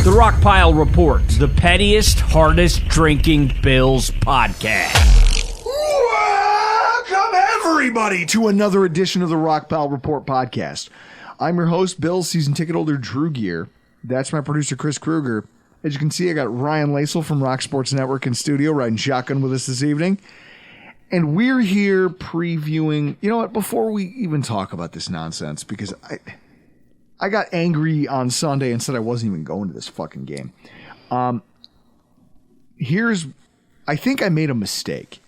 The Rockpile Report, the pettiest, hardest drinking Bills podcast. Welcome, everybody, to another edition of the Rockpile Report podcast. I'm your host, Bills season ticket holder Drew Gear. That's my producer, Chris Kruger. As you can see, I got Ryan Lasal from Rock Sports Network in studio riding shotgun with us this evening. And we're here previewing, you know what, before we even talk about this nonsense, because I got angry on Sunday and said I wasn't even going to this fucking game. I think I made a mistake.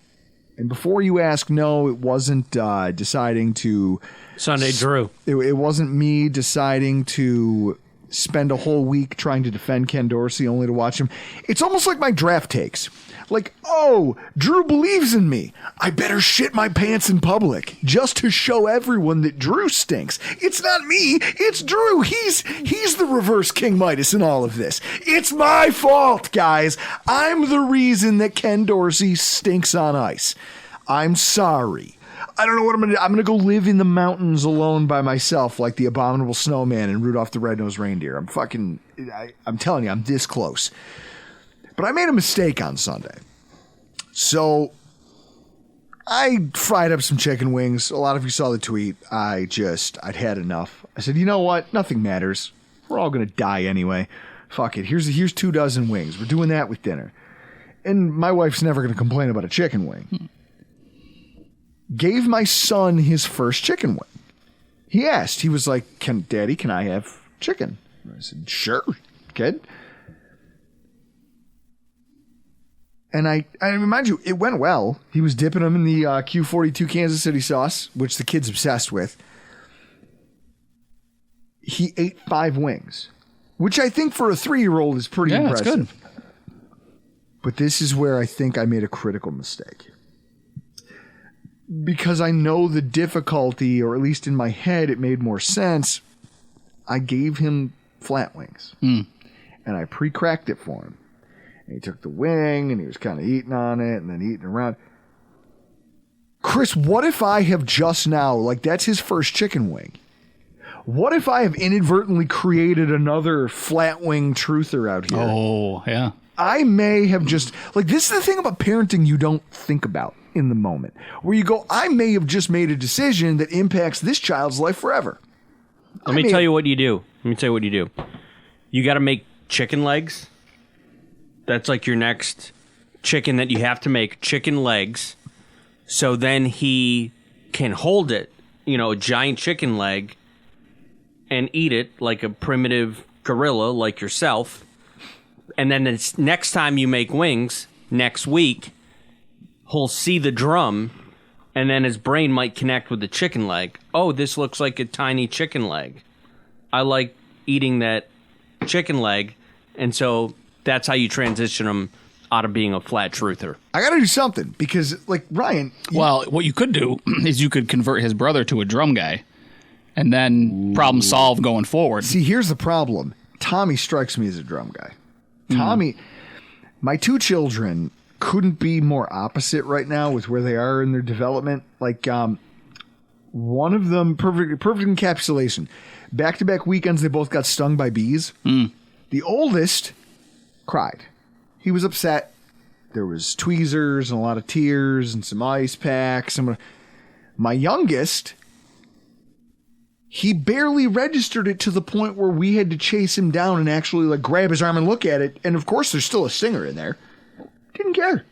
And before you ask, no, it wasn't deciding to... Sunday Drew. It wasn't me deciding to spend a whole week trying to defend Ken Dorsey only to watch him. It's almost like my draft takes. Like, oh, Drew believes in me. I better shit my pants in public just to show everyone that Drew stinks. It's not me. It's Drew. He's the reverse King Midas in all of this. It's my fault, guys. I'm the reason that Ken Dorsey stinks on ice. I'm sorry. I don't know what I'm going to do. I'm going to go live in the mountains alone by myself like the abominable snowman and Rudolph the Red-Nosed Reindeer. I'm telling you, I'm this close. But I made a mistake on Sunday. So I fried up some chicken wings. A lot of you saw the tweet. I'd had enough. I said, you know what? Nothing matters. We're all going to die anyway. Fuck it. Here's 2 dozen wings. We're doing that with dinner. And my wife's never going to complain about a chicken wing. Gave my son his first chicken wing. He asked. He was like, Daddy, can I have chicken? I said, sure, kid. And I remind you, it went well. He was dipping them in the Q42 Kansas City sauce, which the kid's obsessed with. He ate 5 wings, which I think for a 3-year-old is pretty impressive. Yeah, that's good. But this is where I think I made a critical mistake. Because I know the difficulty, or at least in my head, it made more sense. I gave him flat wings. And I pre-cracked it for him. And he took the wing, and he was kind of eating on it, and then eating around. Chris, what if I have just now, like that's his first chicken wing. What if I have inadvertently created another flat wing truther out here? Oh, yeah. I may have just, like, this is the thing about parenting you don't think about in the moment, where you go, I may have just made a decision that impacts this child's life forever. Let me tell you what you do. You got to make chicken legs. That's like your next chicken that you have to make, chicken legs. So then he can hold it, a giant chicken leg, and eat it like a primitive gorilla like yourself. And then the next time you make wings, next week, he'll see the drum, and then his brain might connect with the chicken leg. Oh, this looks like a tiny chicken leg. I like eating that chicken leg, and so that's how you transition him out of being a flat truther. I got to do something, because, like, Ryan... Well, what you could do is you could convert his brother to a drum guy, and then problem solved going forward. See, here's the problem. Tommy strikes me as a drum guy. Tommy, my 2 children couldn't be more opposite right now with where they are in their development. Like, one of them, perfect encapsulation. Back-to-back weekends, they both got stung by bees. The oldest cried. He was upset. There was tweezers and a lot of tears and some ice packs. My youngest, he barely registered it to the point where we had to chase him down and actually like grab his arm and look at it. And of course, there's still a stinger in there. Didn't care.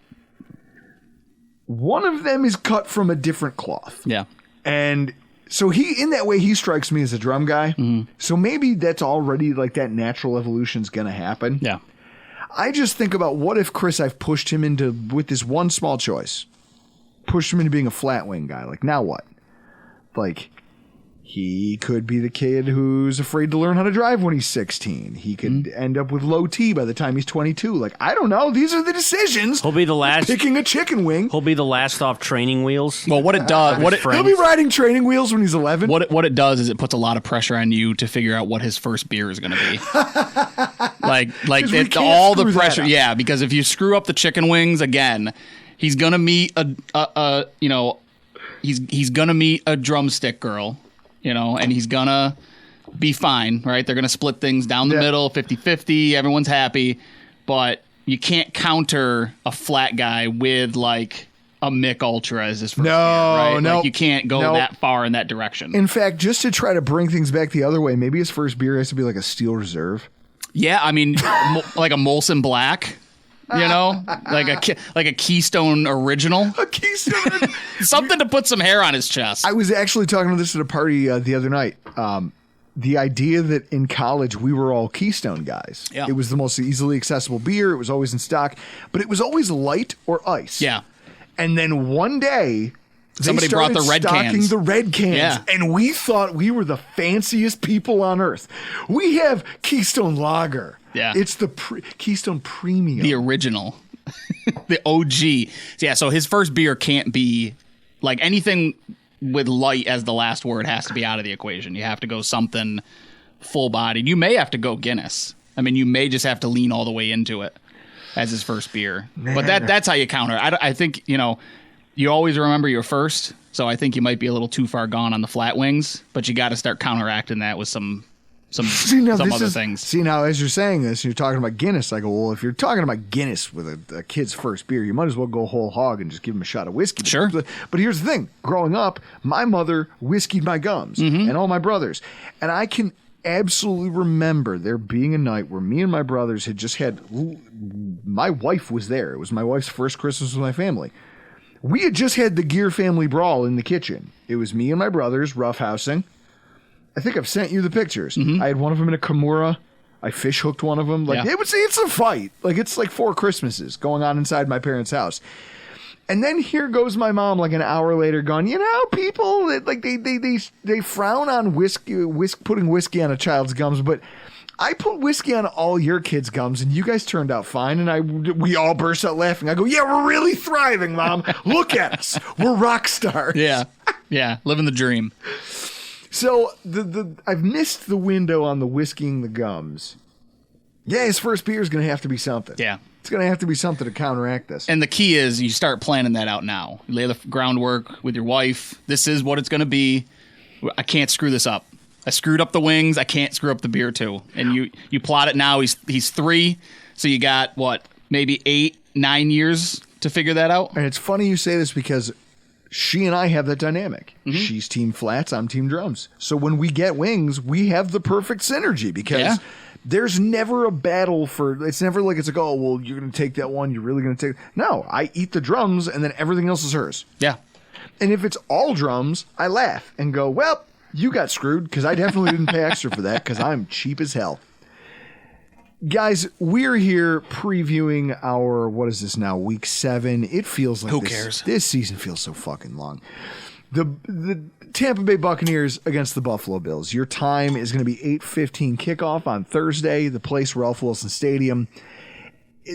One of them is cut from a different cloth. Yeah. And so in that way, he strikes me as a drum guy. So maybe that's already like that natural evolution's going to happen. Yeah. I just think about what if, Chris, I've pushed him with this one small choice, pushed him into being a flat wing guy. Like, now what? Like, he could be the kid who's afraid to learn how to drive when he's 16. He could end up with low T by the time he's 22. Like, I don't know. These are the decisions. He'll be the last picking a chicken wing. He'll be the last off training wheels. Well, what it does, he'll be riding training wheels when he's 11. What it does is it puts a lot of pressure on you to figure out what his first beer is going to be. All the pressure. Yeah, because if you screw up the chicken wings again, he's gonna meet he's gonna meet a drumstick girl. And he's gonna be fine, right? They're going to split things down the middle, 50-50. Everyone's happy. But you can't counter a flat guy with like a Mick Ultra as his first beer, right? No, like you can't go that far in that direction. In fact, just to try to bring things back the other way, maybe his first beer has to be like a Steel Reserve. Yeah, I mean, like a Molson Black, you know, like a Keystone Original, A Keystone. something to put some hair on his chest. I was actually talking about this at a party the other night. The idea that in college we were all Keystone guys. Yeah. It was the most easily accessible beer. It was always in stock, but it was always light or ice. Yeah. And then one day, Somebody brought the red cans. The red cans, Yeah. and we thought we were the fanciest people on earth. We have Keystone Lager. Yeah. It's the Keystone Premium. The original, the OG. Yeah, so his first beer can't be like anything with light as the last word has to be out of the equation. You have to go something full bodied. You may have to go Guinness. I mean, you may just have to lean all the way into it as his first beer. But that's how you counter. I think, you know, you always remember your first. So I think you might be a little too far gone on the flat wings, but you got to start counteracting that with some other things. See, now, as you're saying this, you're talking about Guinness. I go, well, if you're talking about Guinness with a kid's first beer, you might as well go whole hog and just give him a shot of whiskey. Sure. But here's the thing. Growing up, my mother whiskeyed my gums and all my brothers. And I can absolutely remember there being a night where me and my brothers had just had... My wife was there. It was my wife's first Christmas with my family. We had just had the Gear family brawl in the kitchen. It was me and my brothers roughhousing. I think I've sent you the pictures. I had one of them in a Kimura. I fish hooked one of them. Like it's a fight. Like it's like 4 Christmases going on inside my parents' house. And then here goes my mom, like an hour later, going, you know, people like they frown on putting whiskey on a child's gums, but I put whiskey on all your kids' gums, and you guys turned out fine. And we all burst out laughing. I go, yeah, we're really thriving, Mom. Look at us. We're rock stars. Yeah, living the dream. So I've missed the window on the whiskying the gums. Yeah, his first beer is going to have to be something. Yeah. It's going to have to be something to counteract this. And the key is you start planning that out now. You lay the groundwork with your wife. This is what it's going to be. I can't screw this up. I screwed up the wings. I can't screw up the beer too. And you plot it now. He's 3, so you got what, maybe 8-9 years to figure that out. And it's funny you say this because she and I have that dynamic. She's team flats, I'm team drums. So when we get wings, we have the perfect synergy because there's never a battle it's never like it's like, oh, well, you're going to take that one. You're really going to take. No, I eat the drums and then everything else is hers. Yeah. And if it's all drums, I laugh and go, well, you got screwed because I definitely didn't pay extra for that because I'm cheap as hell. Guys, we're here previewing our, what is this now, week 7. It feels like Who cares? This season feels so fucking long. The Tampa Bay Buccaneers against the Buffalo Bills. Your time is going to be 8:15 kickoff on Thursday, the place, Ralph Wilson Stadium.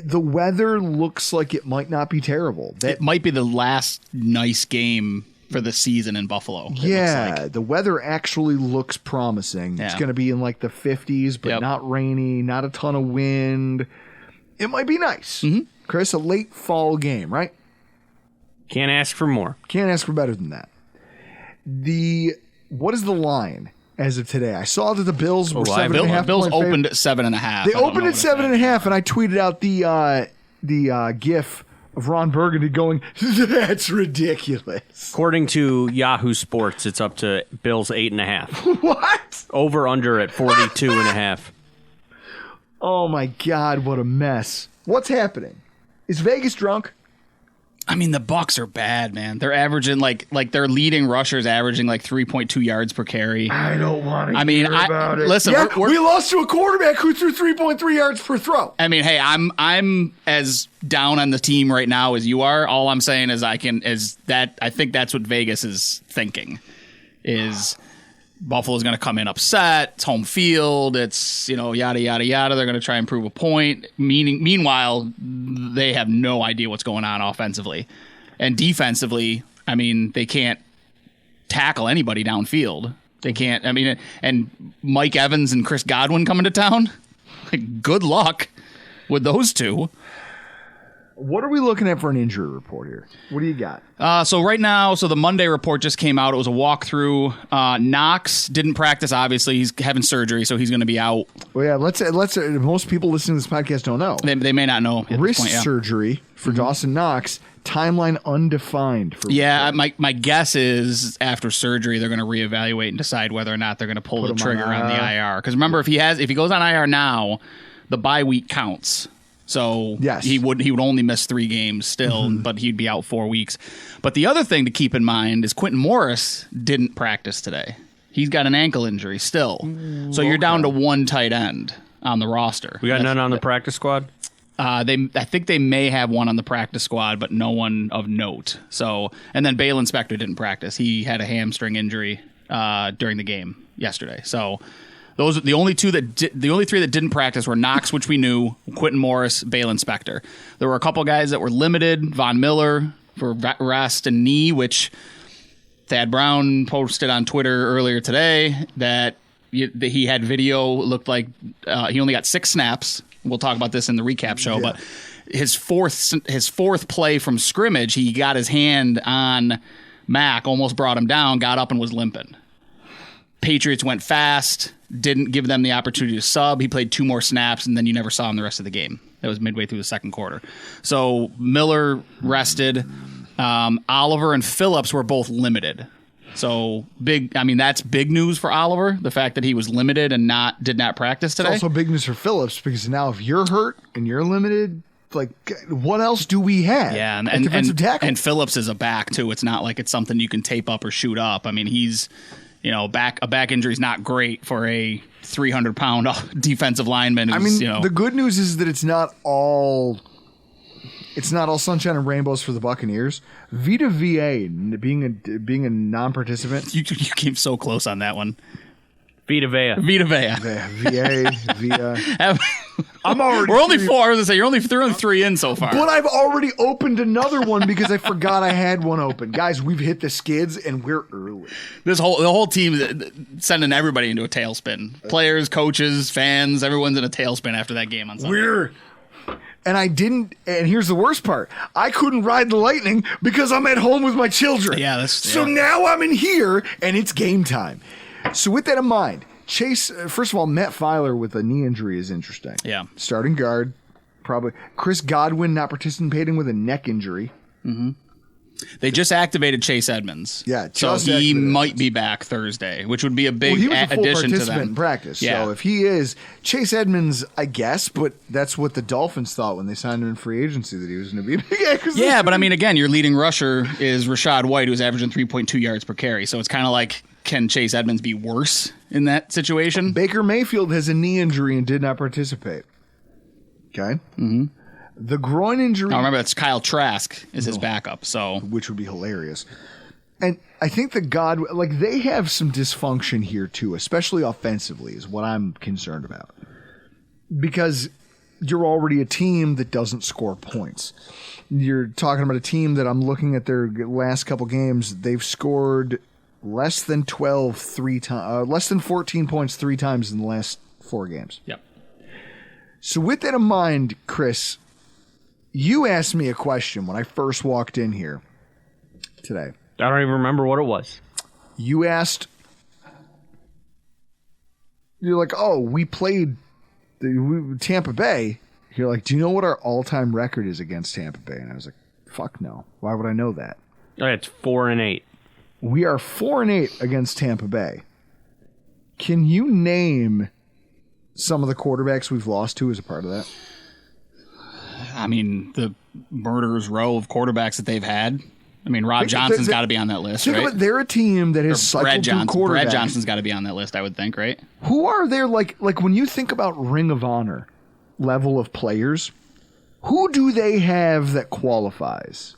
The weather looks like it might not be terrible. It might be the last nice game for the season in Buffalo. Yeah, the weather actually looks promising. Yeah. It's going to be in like the 50s, but not rainy, not a ton of wind. It might be nice. Chris, a late fall game, right? Can't ask for more. Can't ask for better than that. What is the line as of today? I saw that the Bills were 7.5. Bills opened at 7.5. They opened at 7.5, and I tweeted out the GIF of Ron Burgundy going, that's ridiculous. According to Yahoo Sports, it's up to Bills 8.5. What? Over under at 42.5. Oh my God, what a mess. What's happening? Is Vegas drunk? I mean, the Bucs are bad, man. They're averaging like their leading rushers averaging like 3.2 yards per carry. I don't want to hear about it. Listen, yeah, we lost to a quarterback who threw 3.3 yards per throw. I mean, hey, I'm as down on the team right now as you are. All I'm saying is I think that's what Vegas is thinking. Is Buffalo's going to come in upset. It's home field. It's, yada, yada, yada. They're going to try and prove a point. Meanwhile, they have no idea what's going on offensively. And defensively, I mean, they can't tackle anybody downfield. They can't. I mean, and Mike Evans and Chris Godwin coming to town. Good luck with those two. What are we looking at for an injury report here? What do you got? So right now, the Monday report just came out. It was a walkthrough. Knox didn't practice, obviously. He's having surgery, so he's going to be out. Well, yeah, let's most people listening to this podcast don't know. They may not know. Wrist surgery for Dawson Knox, timeline undefined. My guess is after surgery, they're going to reevaluate and decide whether or not they're going to pull the trigger on the IR. Because remember, if he goes on IR now, the bye week counts. So yes. he would only miss 3 games still, but he'd be out 4 weeks. But the other thing to keep in mind is Quentin Morris didn't practice today. He's got an ankle injury still. So you're down to 1 tight end on the roster. We got none on the practice squad? I think they may have one on the practice squad, but no one of note. So, and then Bale Inspector didn't practice. He had a hamstring injury during the game yesterday. So those are the only 3 that didn't practice were Knox, which we knew, Quentin Morris, Bale Inspector. There were a couple guys that were limited, Von Miller for rest and knee, which Thad Brown posted on Twitter earlier today that he had video. Looked like he only got 6 snaps. We'll talk about this in the recap show, but his fourth play from scrimmage, he got his hand on Mack, almost brought him down, got up and was limping. Patriots went fast, didn't give them the opportunity to sub. He played 2 more snaps, and then you never saw him the rest of the game. That was midway through the second quarter. So Miller rested. Oliver and Phillips were both limited. So big. I mean, that's big news for Oliver. The fact that he was limited and did not practice today. It's also big news for Phillips because now if you're hurt and you're limited, like what else do we have? Yeah, and defensive tackle. And Phillips is a back too. It's not like it's something you can tape up or shoot up. I mean, he's a back injury is not great for a 300-pound defensive lineman. The good news is that it's not all sunshine and rainbows for the Buccaneers. Vita VA being a non-participant. You came so close on that one. Vita Vea. VA. I'm already. We're only 4. I was gonna say you're only 3 in so far. But I've already opened another one because I forgot I had one open. Guys, we've hit the skids and we're early. The whole team sending everybody into a tailspin. Players, coaches, fans, everyone's in a tailspin after that game on Sunday. And here's the worst part. I couldn't ride the Lightning because I'm at home with my children. Yeah, So now I'm in here and it's game time. So with that in mind, Chase, first of all, Matt Filer with a knee injury is interesting. Yeah. Starting guard, probably. Chris Godwin not participating with a neck injury. Mm-hmm. They just activated Chase Edmonds. Yeah, so he might be back Thursday, which would be a big addition to them. In practice. Yeah. So if he is Chase Edmonds, I guess, but that's what the Dolphins thought when they signed him in free agency that he was going to be. Yeah, but I mean, again, your leading rusher is Rachaad White, who's averaging 3.2 yards per carry. So it's kind of like, can Chase Edmonds be worse in that situation? Baker Mayfield has a knee injury and did not participate. Okay. Mm-hmm. The groin injury. I remember that's Kyle Trask is his backup, which would be hilarious. And I think they have some dysfunction here too, especially offensively, is what I'm concerned about. Because you're already a team that doesn't score points. You're talking about a team that I'm looking at their last couple games. They've scored less than 14 points 3 times in the last 4 games. Yep. So with that in mind, Chris, you asked me a question when I first walked in here today. I don't even remember what it was. You asked, you're like, oh, we played Tampa Bay. You're like, do you know what our all-time record is against Tampa Bay? And I was like, fuck no. Why would I know that? Oh, it's 4-8. We are 4-8 against Tampa Bay. Can you name some of the quarterbacks we've lost to as a part of that? I mean, the murderer's row of quarterbacks that they've had. I mean, Rob Johnson's got to be on that list, right? They're a team that has cycled through quarterbacks. Brad Johnson's got to be on that list, I would think, right? Who are there, like when you think about Ring of Honor level of players, who do they have that qualifies?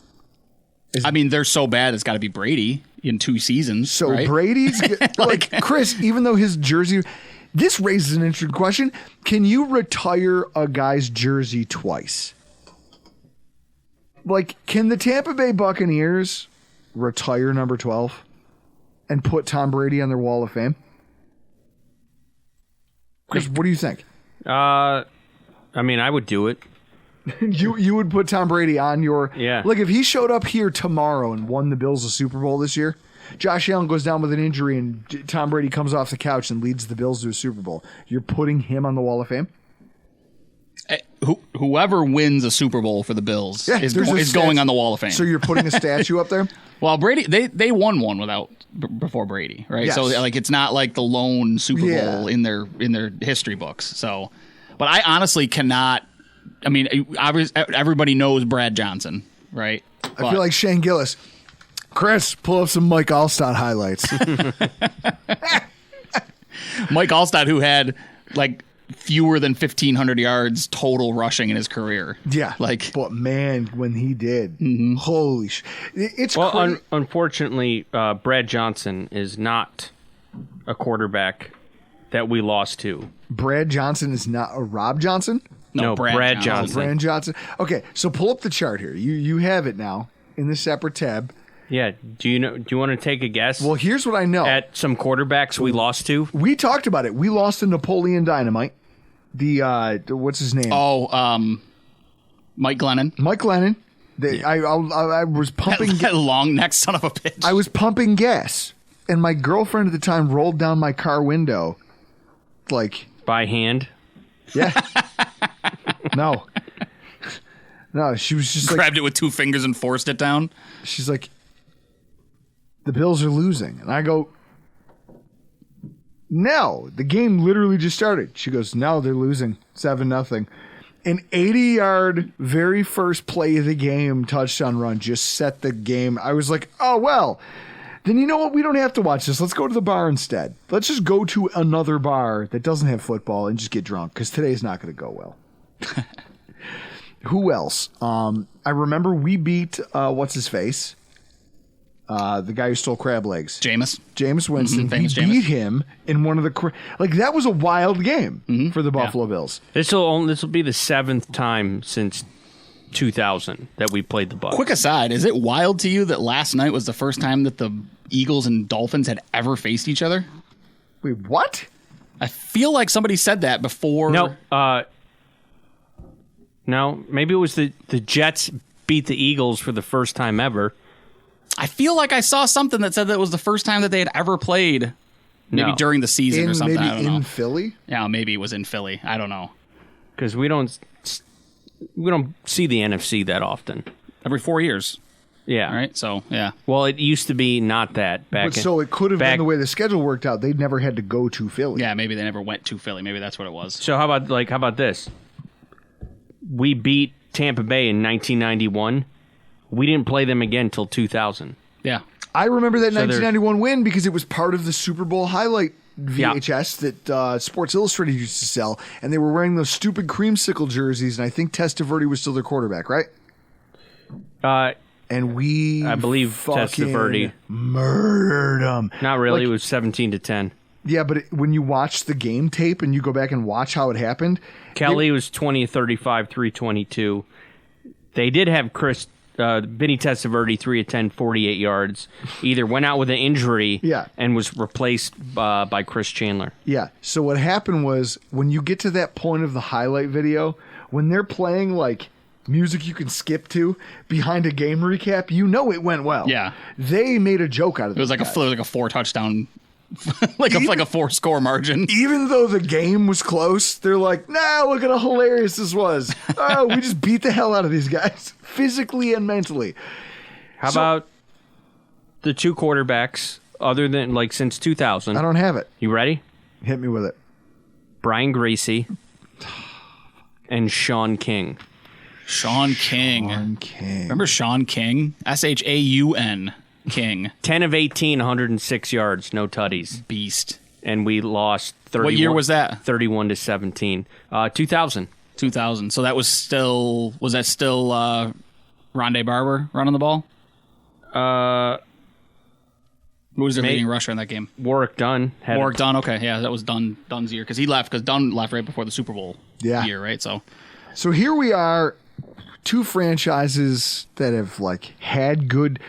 I mean, they're so bad, it's got to be Brady in 2 seasons. So right? Brady's like Chris, even though his jersey. This raises an interesting question. Can you retire a guy's jersey twice? Like, can the Tampa Bay Buccaneers retire number 12 and put Tom Brady on their wall of fame? Chris, what do you think? I mean, I would do it. You would put Tom Brady on your... Yeah. Like, if he showed up here tomorrow and won the Bills a Super Bowl this year, Josh Allen goes down with an injury and Tom Brady comes off the couch and leads the Bills to a Super Bowl, you're putting him on the Wall of Fame? Whoever wins a Super Bowl for the Bills is there's going on the Wall of Fame. So you're putting a statue up there? Well, Brady, they won one before Brady, right? Yes. So like it's not like the lone Super Bowl in their history books. So, but I honestly cannot. I mean, everybody knows Brad Johnson, right? I feel like Shane Gillis. Chris, pull up some Mike Allstott highlights. Mike Allstott, who had like fewer than 1,500 yards total rushing in his career. Yeah, but man, when he did, holy it's crazy. Unfortunately, Brad Johnson is not a quarterback that we lost to. Brad Johnson is not a Rob Johnson? No, Brad Johnson. Brad Johnson. Okay, so pull up the chart here. You have it now in the separate tab. Yeah. Do you want to take a guess? Well, here's what I know. At some quarterbacks we lost to. We talked about it. We lost to Napoleon Dynamite. The what's his name? Oh, Mike Glennon. Mike Glennon. I was pumping that long neck son of a bitch. I was pumping gas, and my girlfriend at the time rolled down my car window, like by hand. Yeah. No, she was just grabbed it with 2 fingers and forced it down. She's like, the Bills are losing. And I go, no, the game literally just started. She goes, no, they're losing 7-0. An 80-yard, very first play of the game touchdown run just set the game. I was like, oh, well, then you know what? We don't have to watch this. Let's go to the bar instead. Let's just go to another bar that doesn't have football and just get drunk, because today's not going to go well. Who else? I remember we beat, what's his face? The guy who stole crab legs. Jameis Winston. We beat him in one of the... Like, that was a wild game for the Buffalo Bills. This will be the 7th time since 2000 that we played the Bucs. Quick aside, is it wild to you that last night was the first time that the Eagles and Dolphins had ever faced each other? Wait, what? I feel like somebody said that before. No, maybe it was the Jets beat the Eagles for the first time ever. I feel like I saw something that said that it was the first time that they had ever played. Maybe during the season or something. Maybe I don't know. In Philly? Yeah, maybe it was in Philly. I don't know. Because we don't see the NFC that often. Every 4 years. Yeah. All right. So, yeah. Well, it used to be not that back. So it could have been the way the schedule worked out. They'd never had to go to Philly. Yeah, maybe they never went to Philly. Maybe that's what it was. So how about this? We beat Tampa Bay in 1991. We didn't play them again until 2000. Yeah. I remember that 1991 win because it was part of the Super Bowl highlight VHS that Sports Illustrated used to sell, and they were wearing those stupid creamsicle jerseys, and I think Testaverde was still their quarterback, right? And I believe Testaverde murdered them. Not really. It was 17-10. Yeah, but when you watch the game tape and you go back and watch how it happened, Kelly was 20-35, 322. They did have Vinny Testaverde 3-10, 48 yards. Either went out with an injury and was replaced by Chris Chandler. Yeah. So what happened was when you get to that point of the highlight video, when they're playing like music you can skip to behind a game recap, you know it went well. Yeah. They made a joke out of it. It was like a 4-touchdown like a 4-score margin. Even though the game was close, they're like, nah, look at how hilarious this was. Oh, we just beat the hell out of these guys, physically and mentally. How about the 2 quarterbacks other than, like, since 2000? I don't have it. You ready? Hit me with it. Brian Gracie and Sean King. Sean King. Remember Sean King? Shaun King. 10 of 18, 106 yards, no tutties. Beast. And we lost 31. What year was that? 31-17. 2000. 2000. So that was still Rondé Barber running the ball? Who was their leading rusher in that game? Warwick Dunn. Dunn, okay. Yeah, that was Dunn's year. Because Dunn left right before the Super Bowl year, right? So here we are, 2 franchises that have had good,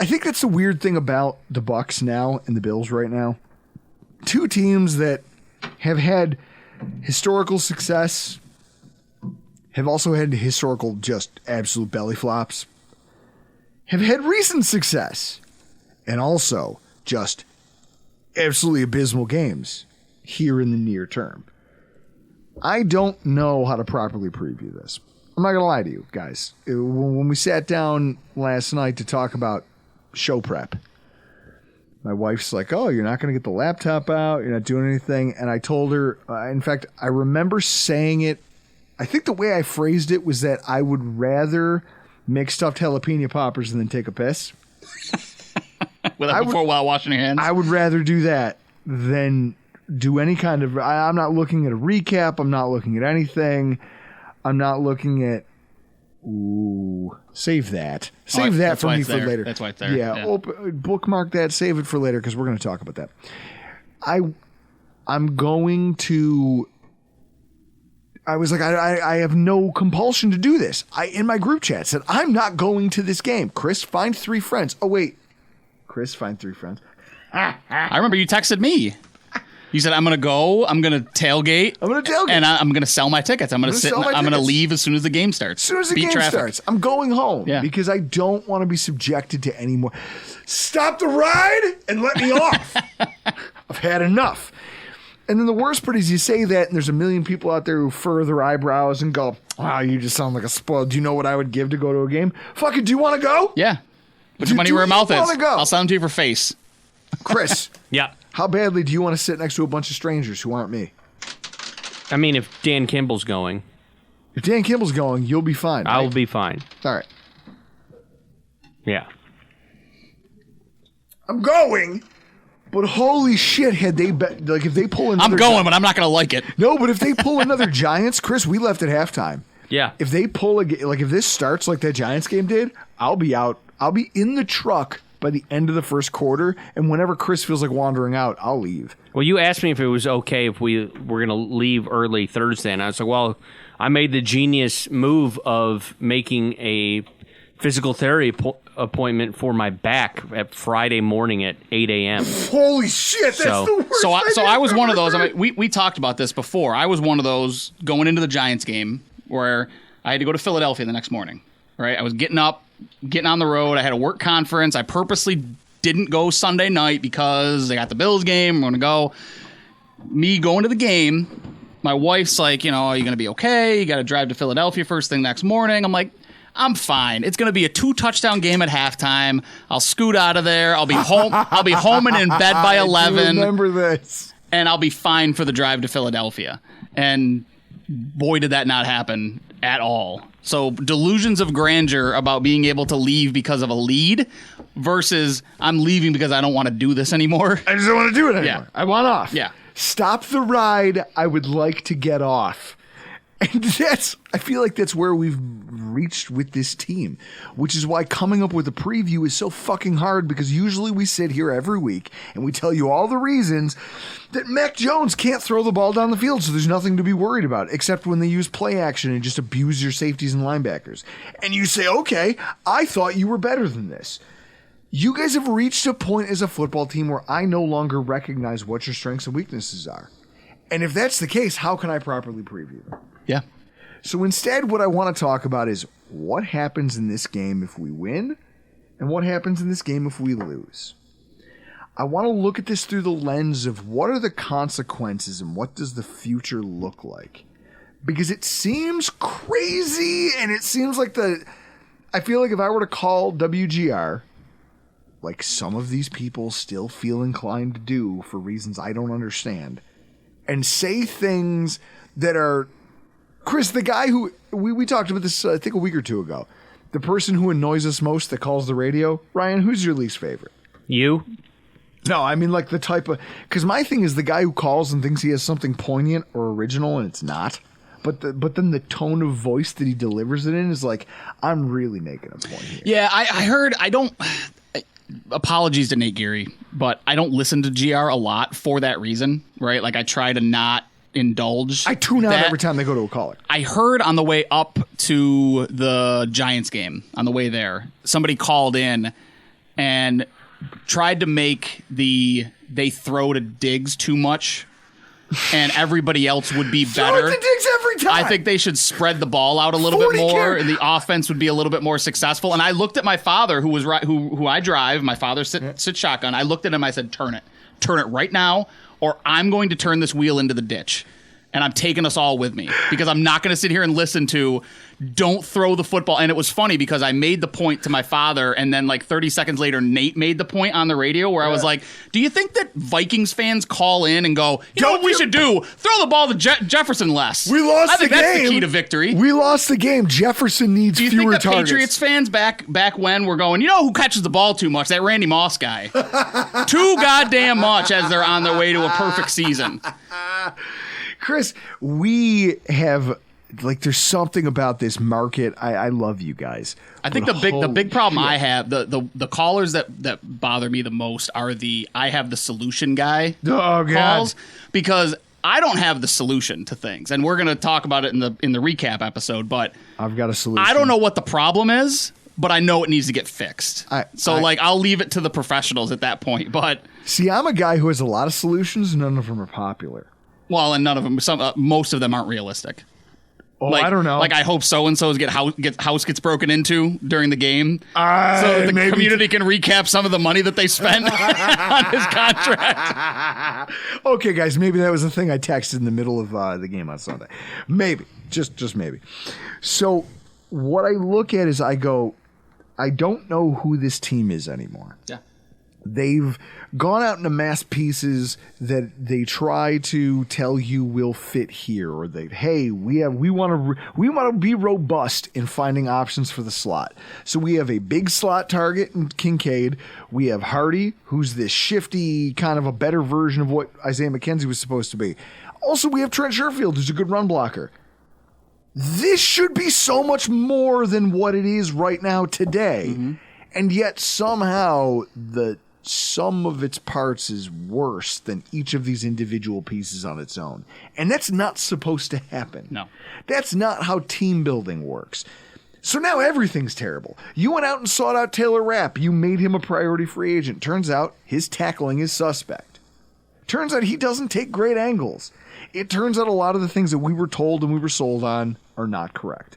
I think that's the weird thing about the Bucs now and the Bills right now. 2 teams that have had historical success have also had historical just absolute belly flops, have had recent success, and also just absolutely abysmal games here in the near term. I don't know how to properly preview this. I'm not going to lie to you guys. When we sat down last night to talk about show prep, my wife's like, oh, you're not going to get the laptop out. You're not doing anything. And I told her, in fact, I remember saying it. I think the way I phrased it was that I would rather make stuffed jalapeno poppers than take a piss. While washing your hands? I would rather do that than do any kind of... I'm not looking at a recap. I'm not looking at anything. I'm not looking at... Ooh, save that. Save that for me for later. That's why it's there. Yeah. Bookmark that. Save it for later because we're going to talk about that. I'm going to... I was like, I have no compulsion to do this. In my group chat said, I'm not going to this game. Chris, find 3 friends. Oh, wait. Chris, find 3 friends. I remember you texted me. You said, I'm going to go. I'm going to tailgate. And I'm going to sell my tickets. I'm going to sit. I'm going to leave as soon as the game starts. As soon as the game starts. I'm going home because I don't want to be subjected to any more. Stop the ride and let me off. I've had enough. And then the worst part is you say that and there's a million people out there who furrow their eyebrows and go, wow, you just sound like a spoiled. Do you know what I would give to go to a game? Fuck it. Do you want to go? Yeah. Put your money where your mouth is. Go? I'll sell them to you for face. Chris. Yeah. How badly do you want to sit next to a bunch of strangers who aren't me? I mean, if Dan Kimball's going. If Dan Kimball's going, you'll be fine. Right? I will be fine. All right. Yeah. I'm going, but holy shit, had they like if they pull another... I'm going, but I'm not going to like it. No, but if they pull another Giants, Chris, we left at halftime. Yeah. If they pull if this starts like that Giants game did, I'll be out. I'll be in the truck by the end of the first quarter, and whenever Chris feels like wandering out, I'll leave. Well, you asked me if it was okay if we were going to leave early Thursday, and I was like, well, I made the genius move of making a physical therapy appointment for my back at Friday morning at 8 a.m. Holy shit, that's the worst. So I was one of those. I mean, we talked about this before. I was one of those going into the Giants game where I had to go to Philadelphia the next morning, right? I was getting up, getting on the road. I had a work conference. I purposely didn't go Sunday night because I got the Bills game. I'm going to go. Me going to the game, my wife's like, are you going to be okay? You got to drive to Philadelphia first thing next morning. I'm like, I'm fine. It's going to be a 2-touchdown game at halftime. I'll scoot out of there. I'll be home. I'll be home and in bed by 11. I remember this. And I'll be fine for the drive to Philadelphia. And boy, did that not happen at all. So delusions of grandeur about being able to leave because of a lead versus I'm leaving because I don't want to do this anymore. I just don't want to do it anymore. Yeah. I want off. Yeah. Stop the ride. I would like to get off. And I feel like that's where we've reached with this team, which is why coming up with a preview is so fucking hard, because usually we sit here every week and we tell you all the reasons that Mac Jones can't throw the ball down the field, so there's nothing to be worried about, except when they use play action and just abuse your safeties and linebackers. And you say, okay, I thought you were better than this. You guys have reached a point as a football team where I no longer recognize what your strengths and weaknesses are. And if that's the case, how can I properly preview them? Yeah. So instead, what I want to talk about is what happens in this game if we win and what happens in this game if we lose. I want to look at this through the lens of what are the consequences and what does the future look like. Because it seems crazy, and it seems like I feel like if I were to call WGR, like some of these people still feel inclined to do for reasons I don't understand, and say things that are... Chris, the guy who... We talked about this, I think, a week or two ago. The person who annoys us most that calls the radio. Ryan, who's your least favorite? You? No, I mean like the type of... Because my thing is the guy who calls and thinks he has something poignant or original, and it's not. But then the tone of voice that he delivers it in is like, I'm really making a point here. Yeah, I heard... I don't... Apologies to Nate Geary, but I don't listen to GR a lot for that reason, right? Like, I try to not indulge. I tune out every time they go to a caller. I heard on the way up to the Giants game, on the way there, somebody called in and tried to make they throw to Diggs too much and everybody else would be Throw better. it to Diggs every time. I think they should spread the ball out a little bit more, and the offense would be a little bit more successful. And I looked at my father, who was who I drive. My father sits shotgun. I looked at him. I said, "Turn it right now, or I'm going to turn this wheel into the ditch." And I'm taking us all with me because I'm not going to sit here and listen to don't throw the football. And it was funny because I made the point to my father, and then like 30 seconds later, Nate made the point on the radio where I was like, do you think that Vikings fans call in and go, you know what we should do? Throw the ball to Jefferson less. We lost I think the game. that's the key to victory. We lost the game. Jefferson needs fewer targets. Do you think the Patriots fans back when were going, you know who catches the ball too much? That Randy Moss guy. Too goddamn much as they're on their way to a perfect season. Chris, we have there's something about this market. I love you guys. I think the big problem I have, the callers that bother me the most are I have the solution guy calls, because I don't have the solution to things, and we're going to talk about it in the recap episode. But I've got a solution. I don't know what the problem is, but I know it needs to get fixed. I'll leave it to the professionals at that point. But see, I'm a guy who has a lot of solutions. None of them are popular. Well, and none of them, most of them aren't realistic. Oh, I don't know. Like, I hope so-and-so's house gets broken into during the game, so that the community can recap some of the money that they spent on his contract. Okay, guys, maybe that was the thing I texted in the middle of the game on Sunday. Maybe, just maybe. So what I look at is I go, I don't know who this team is anymore. Yeah. They've gone out into mass pieces that they try to tell you will fit here, or we want to be robust in finding options for the slot. So we have a big slot target in Kincaid. We have Hardy, who's this shifty kind of a better version of what Isaiah McKenzie was supposed to be. Also, we have Trent Sherfield, who's a good run blocker. This should be so much more than what it is right now today. Mm-hmm. And yet somehow the sum of its parts is worse than each of these individual pieces on its own. And that's not supposed to happen. No. That's not how team building works. So now everything's terrible. You went out and sought out Taylor Rapp. You made him a priority free agent. Turns out his tackling is suspect. Turns out he doesn't take great angles. It turns out a lot of the things that we were told and we were sold on are not correct.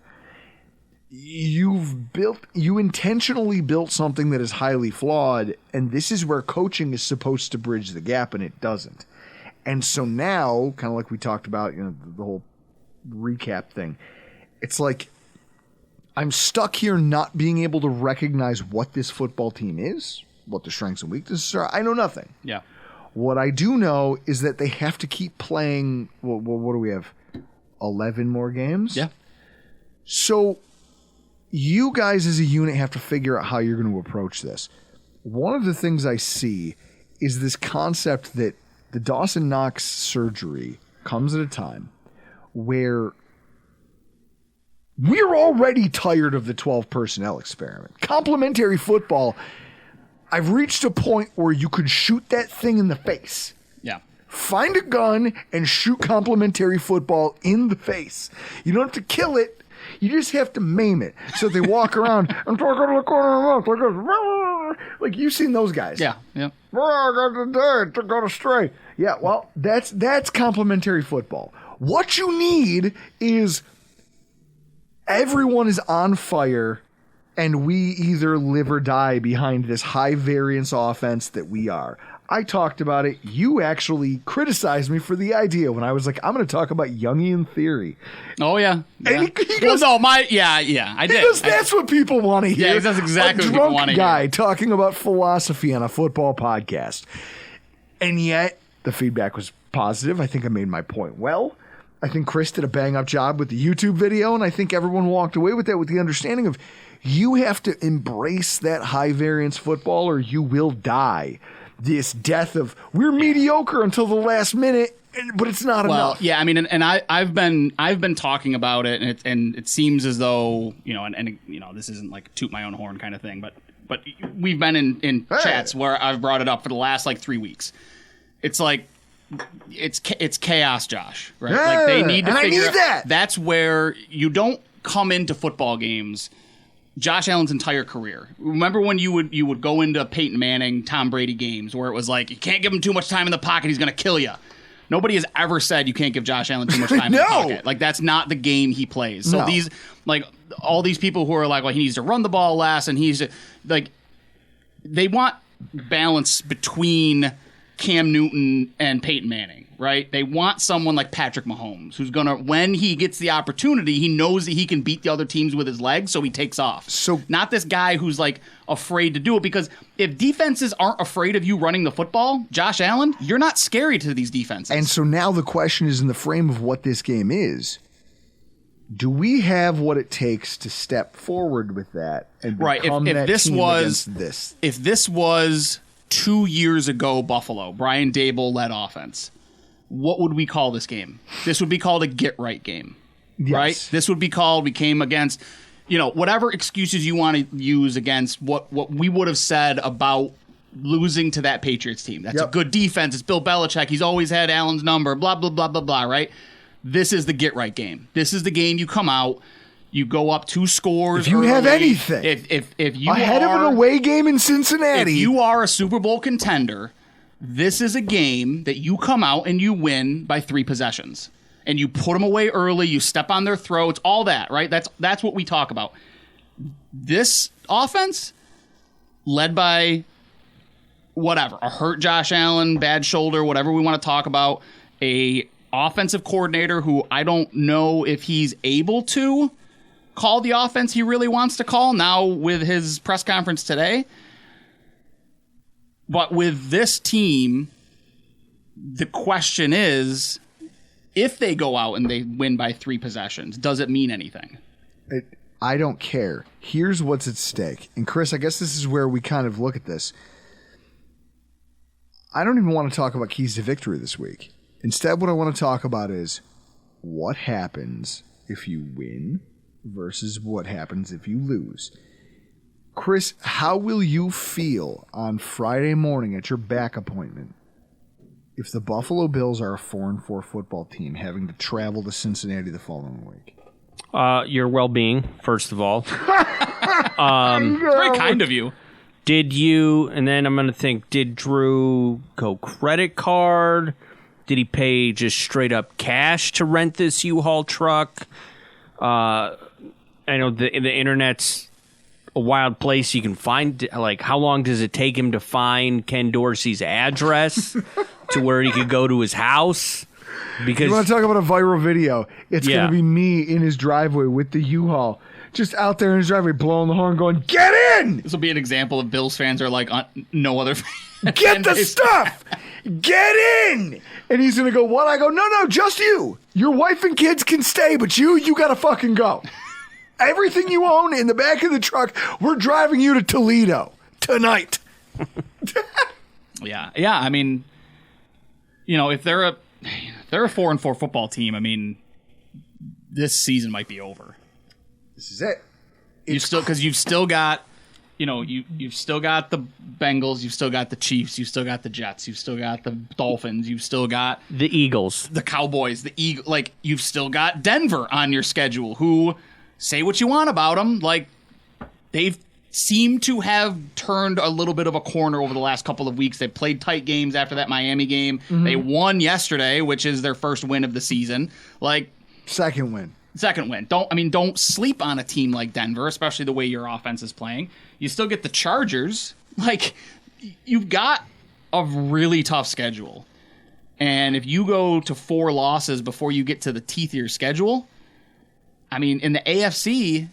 You intentionally built something that is highly flawed, and this is where coaching is supposed to bridge the gap, and it doesn't. And so now, kind of like we talked about, the whole recap thing, it's like I'm stuck here not being able to recognize what this football team is, what the strengths and weaknesses are. I know nothing. Yeah. What I do know is that they have to keep playing. Well, what do we have? 11 more games? Yeah. So you guys as a unit have to figure out how you're going to approach this. One of the things I see is this concept that the Dawson Knox surgery comes at a time where we're already tired of the 12 personnel experiment. Complementary football, I've reached a point where you could shoot that thing in the face. Yeah. Find a gun and shoot complementary football in the face. You don't have to kill it. You just have to maim it. So they walk around and talk out of the corner of the mouth. Like you've seen those guys. Yeah. Yeah. To go astray. Yeah, well, that's complementary football. What you need is everyone is on fire and we either live or die behind this high variance offense that we are. I talked about it. You actually criticized me for the idea when I was like, I'm going to talk about Jungian theory. Oh, yeah. And he goes, I did. Because that's what people want to hear. Yeah, that's exactly what people want to hear. A drunk guy talking about philosophy on a football podcast. And yet, the feedback was positive. I think I made my point well. I think Chris did a bang-up job with the YouTube video, and I think everyone walked away with that with the understanding of you have to embrace that high-variance football or you will die. This death of we're mediocre until the last minute, but it's not enough. Yeah, I mean, and I've been talking about it, and it seems as though and this isn't like toot my own horn kind of thing, but we've been in chats where I've brought it up for the last like 3 weeks. It's like it's chaos, Josh. Right? Yeah, like they need to figure out that. That's where you don't come into football games. Josh Allen's entire career. Remember when you would go into Peyton Manning, Tom Brady games where it was like, you can't give him too much time in the pocket, he's going to kill you. Nobody has ever said you can't give Josh Allen too much time in the pocket. Like, that's not the game he plays. So these, like, all these people who are like, well, he needs to run the ball less, and he's like, they want balance between Cam Newton and Peyton Manning, right? They want someone like Patrick Mahomes, who's going to, when he gets the opportunity, he knows that he can beat the other teams with his legs, so he takes off. So not this guy who's like afraid to do it, because if defenses aren't afraid of you running the football, Josh Allen, you're not scary to these defenses. And so now the question is, in the frame of what this game is, do we have what it takes to step forward with that and become that team against this? If this was 2 years ago Buffalo, Brian Dable-led offense, what would we call this game? This would be called a get-right game, right? This would be called, we came against, whatever excuses you want to use against what we would have said about losing to that Patriots team. That's a good defense. It's Bill Belichick. He's always had Allen's number, blah, blah, blah, blah, blah, right? This is the get-right game. This is the game you come out, you go up 2 scores. If you have anything. If you ahead of an away game in Cincinnati. If you are a Super Bowl contender, this is a game that you come out and you win by 3 possessions. And you put them away early, you step on their throats, all that, right? That's what we talk about. This offense, led by whatever, a hurt Josh Allen, bad shoulder, whatever we want to talk about, a offensive coordinator who I don't know if he's able to call the offense he really wants to call now with his press conference today. But with this team, the question is, if they go out and they win by 3 possessions, does it mean anything? I don't care. Here's what's at stake. And Chris, I guess this is where we kind of look at this. I don't even want to talk about keys to victory this week. Instead, what I want to talk about is what happens if you win versus what happens if you lose. Chris, how will you feel on Friday morning at your back appointment if the Buffalo Bills are a 4-4 football team having to travel to Cincinnati the following week? Your well-being, first of all. Very kind of you. Did you, and then I'm going to think, did Drew go credit card? Did he pay just straight up cash to rent this U-Haul truck? I know the internet's a wild place. You can find, like, how long does it take him to find Ken Dorsey's address to where he could go to his house? Because you want to talk about a viral video? It's going to be me in his driveway with the U-Haul, just out there in his driveway, blowing the horn, going, "Get in!" This will be an example of Bills fans are like no other. Get the stuff! Get in! And he's going to go, "What?" I go, No, just you. Your wife and kids can stay, but you got to fucking go. Everything you own in the back of the truck, we're driving you to Toledo tonight. Yeah. I mean, if they're a 4-4 football team, I mean, this season might be over. This is it. You've still got, you've still got the Bengals, you've still got the Chiefs, you've still got the Jets, you've still got the Dolphins, you've still got the Eagles, the Cowboys, the Eagles. Like, you've still got Denver on your schedule, who, say what you want about them, like, they've seemed to have turned a little bit of a corner over the last couple of weeks. They played tight games after that Miami game. Mm-hmm. They won yesterday, which is their first win of the season. Like, second win. Don't sleep on a team like Denver, especially the way your offense is playing. You still get the Chargers. Like, you've got a really tough schedule. And if you go to 4 losses before you get to the teeth of your schedule, I mean, in the AFC,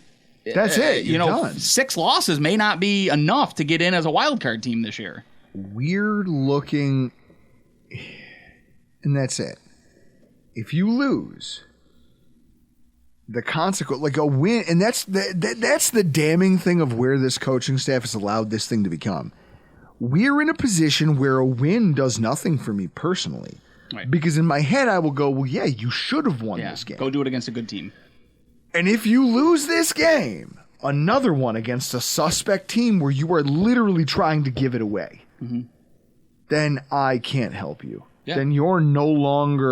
that's it. You're done. 6 losses may not be enough to get in as a wild card team this year. Weird looking, and that's it. If you lose, the consequence, like a win, and that's the damning thing of where this coaching staff has allowed this thing to become. We're in a position where a win does nothing for me personally, right? Because in my head I will go, well, yeah, you should have won this game. Go do it against a good team. And if you lose this game, another one against a suspect team where you are literally trying to give it away, then I can't help you. Yeah. Then you're not only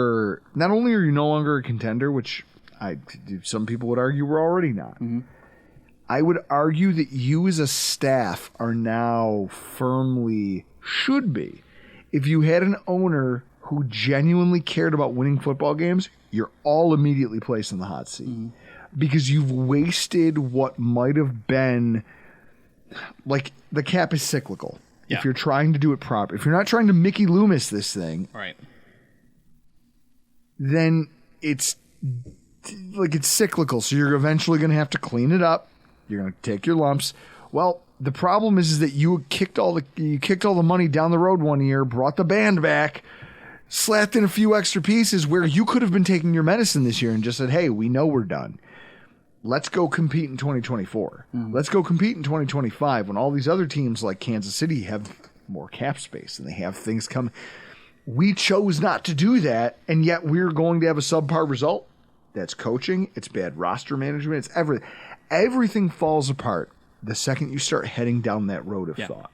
are you no longer a contender, which some people would argue we're already not. Mm-hmm. I would argue that you as a staff are now firmly should be. If you had an owner who genuinely cared about winning football games, you're all immediately placed in the hot seat. Because you've wasted what might have been, like, the cap is cyclical. Yeah. If you're trying to do it proper, if you're not trying to Mickey Loomis this thing, Right. then it's cyclical. So you're eventually going to have to clean it up. You're going to take your lumps. Well, the problem is that you kicked all the money down the road one year, brought the band back, slapped in a few extra pieces where you could have been taking your medicine this year and just said, hey, we know we're done. Let's go compete in 2024. Let's go compete in 2025 when all these other teams like Kansas City have more cap space and they have things come. We chose not to do that, and yet we're going to have a subpar result. That's coaching. It's bad roster management. It's everything. Everything falls apart the second you start heading down that road of thought.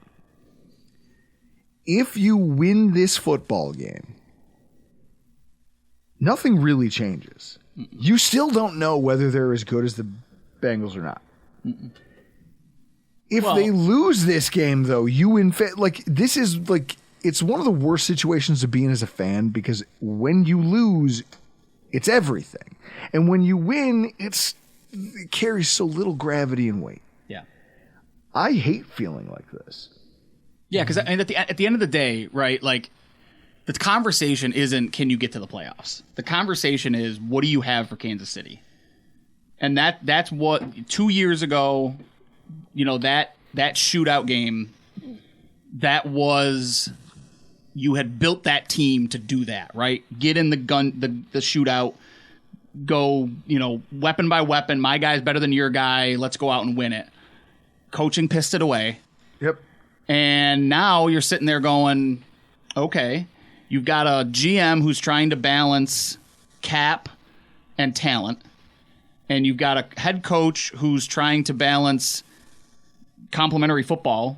If you win this football game, nothing really changes. You still don't know whether they're as good as the Bengals or not. If they lose this game, though, this is like, it's one of the worst situations to be in as a fan, because when you lose, it's everything. And when you win, it carries so little gravity and weight. Yeah. I hate feeling like this. Yeah, because at the end of the day, right, like, the conversation isn't can you get to the playoffs. The conversation is what do you have for Kansas City? And that's what 2 years ago, that shootout game, that was, you had built that team to do that, right? Get in the shootout, go, weapon by weapon. My guy's better than your guy. Let's go out and win it. Coaching pissed it away. Yep. And now you're sitting there going, okay, you've got a GM who's trying to balance cap and talent, and you've got a head coach who's trying to balance complementary football.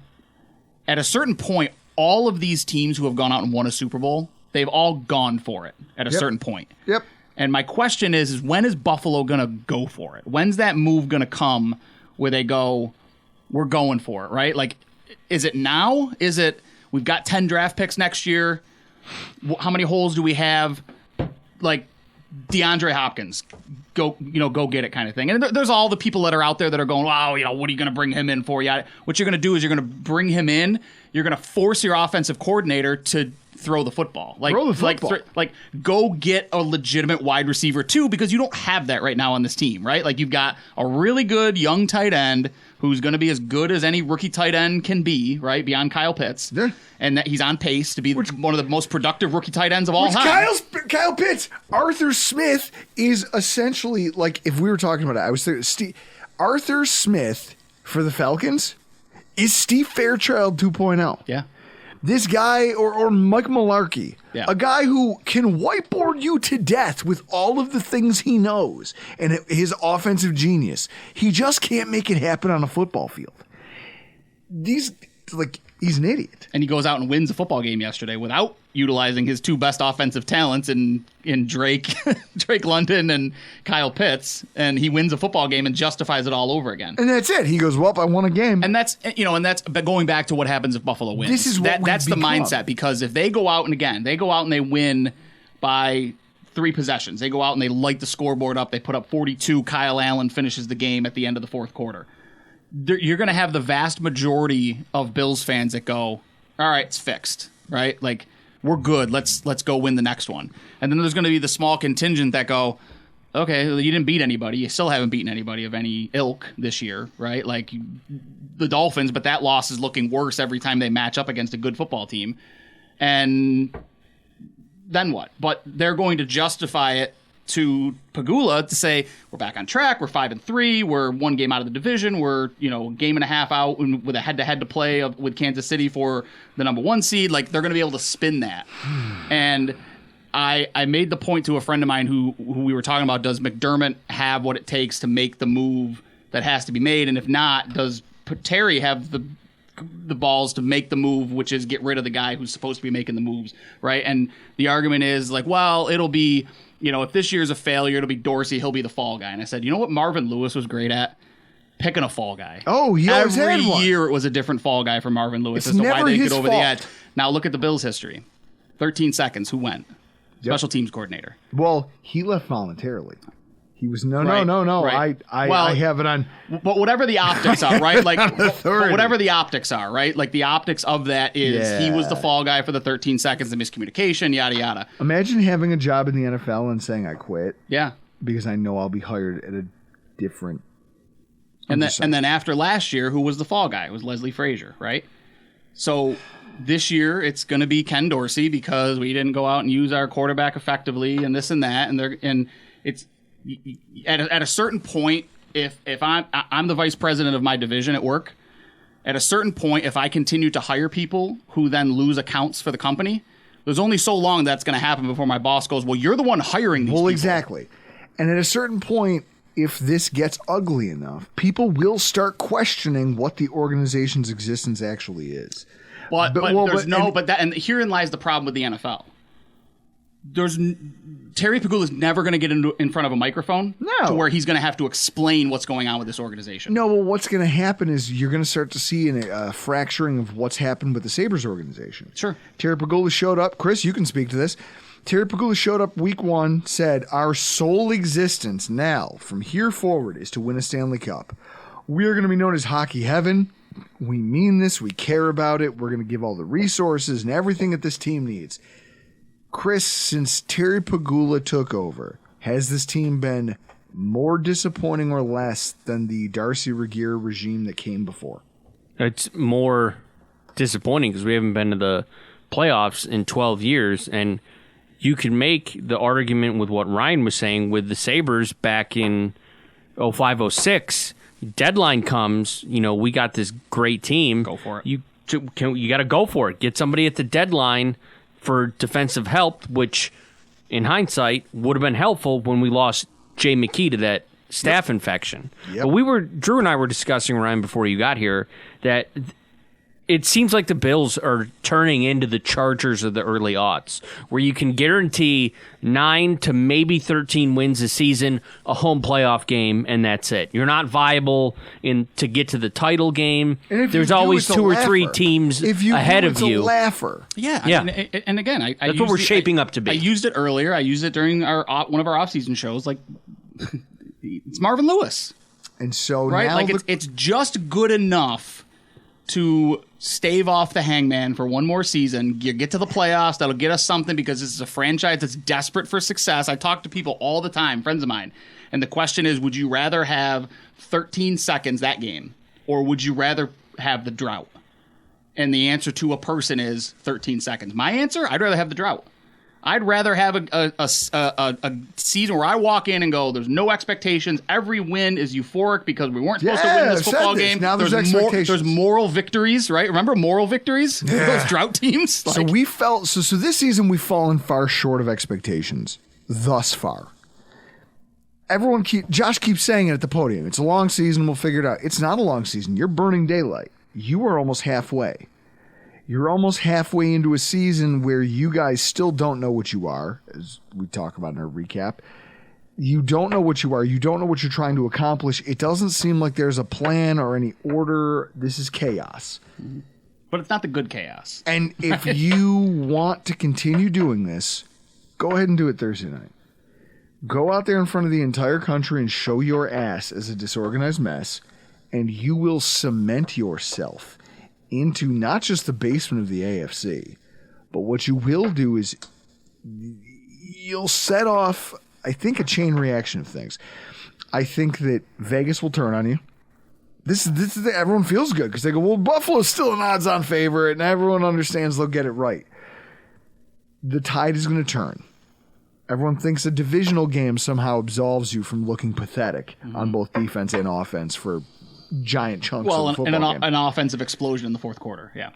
At a certain point, all of these teams who have gone out and won a Super Bowl, they've all gone for it at a certain point. Yep. And my question is when is Buffalo going to go for it? When's that move going to come where they go, we're going for it, right? Like, is it now? Is it, we've got 10 draft picks next year? How many holes do we have? Like, DeAndre Hopkins, go get it kind of thing. And there's all the people that are out there that are going, wow, what are you going to bring him in for? Yeah, what you're going to do is you're going to bring him in. You're going to force your offensive coordinator to throw the football. Like go get a legitimate wide receiver too, because you don't have that right now on this team, right? Like, you've got a really good young tight end who's going to be as good as any rookie tight end can be, right? Beyond Kyle Pitts. Yeah. And that he's on pace to be one of the most productive rookie tight ends of all time. Kyle Pitts. Arthur Smith is essentially, like, if we were talking about it, I was thinking, Arthur Smith for the Falcons is Steve Fairchild 2.0. Yeah. This guy, or Mike Mularkey, a guy who can whiteboard you to death with all of the things he knows and his offensive genius. He just can't make it happen on a football field. He's an idiot. And he goes out and wins a football game yesterday without utilizing his two best offensive talents in Drake London and Kyle Pitts, and he wins a football game and justifies it all over again. And that's it. He goes, well, I won a game. And that's but going back to what happens if Buffalo wins. This is that's the mindset, because if they go out and they win by 3 possessions. They go out and they light the scoreboard up. They put up 42. Kyle Allen finishes the game at the end of the fourth quarter. You're going to have the vast majority of Bills fans that go, all right, it's fixed, right? Like, we're good. Let's go win the next one. And then there's going to be the small contingent that go, okay, you didn't beat anybody. You still haven't beaten anybody of any ilk this year, right? Like the Dolphins, but that loss is looking worse every time they match up against a good football team. And then what? But they're going to justify it to Pagula to say, we're back on track, we're 5-3, we're 1 game out of the division, we're a game and a half out with a head-to-head to play with Kansas City for the number 1 seed. Like, they're going to be able to spin that. And I made the point to a friend of mine who we were talking about, does McDermott have what it takes to make the move that has to be made? And if not, does Terry have the balls to make the move, which is get rid of the guy who's supposed to be making the moves, right? And the argument is like, well, it'll be, if this year's a failure, it'll be Dorsey, he'll be the fall guy. And I said, you know what Marvin Lewis was great at? Picking a fall guy. Oh, he always had one. Every year it was a different fall guy for Marvin Lewis as to why they get over the edge. Now look at the Bills' history. 13 seconds. Who went? Special teams coordinator. Well, he left voluntarily. He was no. Right. I have it on. But whatever the optics are, right? Like authority. whatever the optics are, right? Like the optics of that is he was the fall guy for the 13 seconds of miscommunication, yada yada. Imagine having a job in the NFL and saying I quit. Yeah. Because I know I'll be hired at a different. And then after last year, who was the fall guy? It was Leslie Frazier, right? So this year it's going to be Ken Dorsey because we didn't go out and use our quarterback effectively and this and that, and it's at a certain point. If I'm the vice president of my division at work, at a certain point, if I continue to hire people who then lose accounts for the company, there's only so long that's going to happen before my boss goes, well, you're the one hiring these people. Well, exactly. And at a certain point, if this gets ugly enough, people will start questioning what the organization's existence actually is. But herein lies the problem with the NFL. Terry Pagula is never going to get in front of a microphone to where he's going to have to explain what's going on with this organization. No, well, what's going to happen is you're going to start to see a fracturing of what's happened with the Sabres organization. Sure. Terry Pagula showed up. Chris, you can speak to this. Terry Pagula showed up week 1, said, our sole existence now, from here forward, is to win a Stanley Cup. We are going to be known as Hockey Heaven. We mean this. We care about it. We're going to give all the resources and everything that this team needs. Chris, since Terry Pagula took over, has this team been more disappointing or less than the Darcy Regier regime that came before? It's more disappointing because we haven't been to the playoffs in 12 years, and you can make the argument with what Ryan was saying with the Sabres back in 05-06. Deadline comes, we got this great team. Go for it. You got to go for it. Get somebody at the deadline for defensive help, which in hindsight would have been helpful when we lost Jay McKee to that staph infection. Yep. But Drew and I were discussing, Ryan, before you got here, that it seems like the Bills are turning into the Chargers of the early aughts, where you can guarantee 9 to maybe 13 wins a season, a home playoff game, and that's it. You're not viable to get to the title game. There's always 2 or 3 teams ahead of you. It's a laugher. Yeah. And again, that's what we're shaping up to be. I used it earlier. I used it during one of our off-season shows. Like, it's Marvin Lewis. And so right? now... Like, it's just good enough to stave off the hangman for one more season. You get to the playoffs, that'll get us something because this is a franchise that's desperate for success. I talk to people all the time, friends of mine, and the question is, would you rather have 13 seconds that game, or would you rather have the drought? And the answer to a person is 13 seconds. My answer, I'd rather have the drought. I'd rather have a season where I walk in and go, there's no expectations. Every win is euphoric because we weren't supposed to win this football game. Now there's expectations. There's moral victories, right? Remember moral victories? Yeah. Those drought teams? So we felt so this season we've fallen far short of expectations thus far. Josh keeps saying it at the podium. It's a long season. We'll figure it out. It's not a long season. You're burning daylight. You are almost halfway. You're almost halfway into a season where you guys still don't know what you are, as we talk about in our recap. You don't know what you are. You don't know what you're trying to accomplish. It doesn't seem like there's a plan or any order. This is chaos. But it's not the good chaos. And if you want to continue doing this, go ahead and do it Thursday night. Go out there in front of the entire country and show your ass as a disorganized mess, and you will cement yourself into not just the basement of the AFC, but what you will do is you'll set off, I think, a chain reaction of things. I think that Vegas will turn on you. This is everyone feels good because they go, well, Buffalo's still an odds-on favorite, and everyone understands they'll get it right. The tide is going to turn. Everyone thinks a divisional game somehow absolves you from looking pathetic on both defense and offense for giant chunks of the football game. An offensive explosion in the fourth quarter, yeah.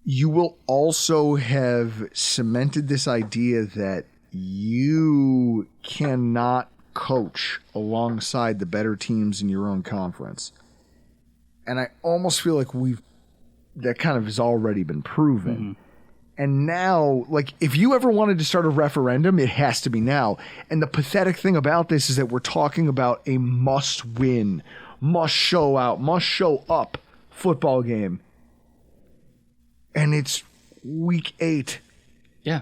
You will also have cemented this idea that you cannot coach alongside the better teams in your own conference. And I almost feel like that kind of has already been proven. Mm-hmm. And now, like, if you ever wanted to start a referendum, it has to be now. And the pathetic thing about this is that we're talking about a must-win, must-show out, must-show-up football game. And it's Week 8 Yeah.